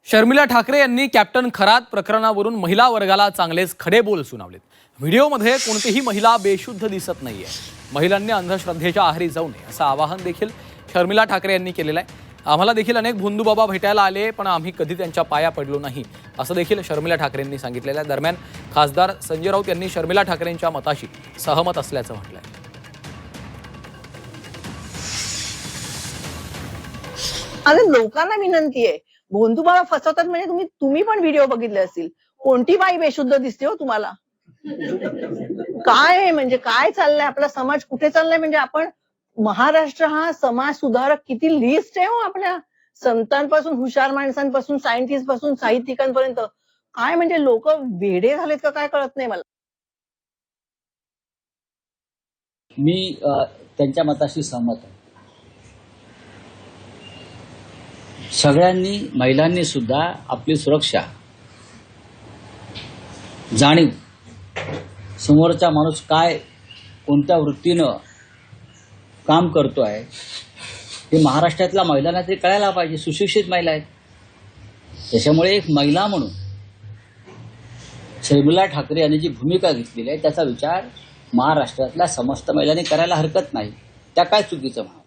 शर्मिला ठाकरे यांनी कॅप्टन खरात प्रकरणावरून महिला वर्गाला चांगलेच खडे बोल सुनावलेत। व्हिडिओमध्ये कोणतीही महिला बेशुद्ध दिसत नाहीये। महिलांनी अंधश्रद्धेच्या आहारी जाऊ नये असं आवाहन देखील शर्मिला ठाकरे यांनी केलेलं आहे। आम्हाला देखील अनेक भोंदू बाबा भेटायला आले, पण आम्ही कधी त्यांच्या पाया पडलो नाही असं देखील शर्मिला ठाकरेंनी सांगितलेलं आहे। दरम्यान खासदार संजय राऊत यांनी शर्मिला ठाकरेंच्या मताशी सहमत असल्याचं म्हटलंय। अरे लोकांना विनंती आहे, भोंदू बाबा फसवतात म्हणजे तुम्ही पण व्हिडिओ बघितले असतील। कोणती बाई बेशुद्ध दिसते हो तुम्हाला? काय आहे म्हणजे काय चाललंय? आपला समाज कुठे चाललाय? म्हणजे आपण महाराष्ट्र हा समाज सुधारक किती लिस्ट आहे हो, आपल्या संतांपासून, हुशार माणसांपासून, सायंटिस्ट पासून, साहित्यिकांपर्यंत। काय म्हणजे लोक वेडे झालेत का काय कळत नाही मला। मी त्यांच्या मताशी सहमत आहे। सगळ्यांनी, महिलांनी सुद्धा आपली सुरक्षा जाणीव, समोरचा माणूस काय कोणत्या वृत्तीनं काम करतोय हे महाराष्ट्रातल्या महिलांना तरी कळायला पाहिजे। सुशिक्षित महिला आहेत, त्याच्यामुळे एक महिला म्हणून शर्मिला ठाकरे यांनी जी भूमिका घेतलेली आहे त्याचा विचार महाराष्ट्रातल्या समस्त महिलांनी करायला हरकत नाही। त्या काय चुकीचं म्हणा।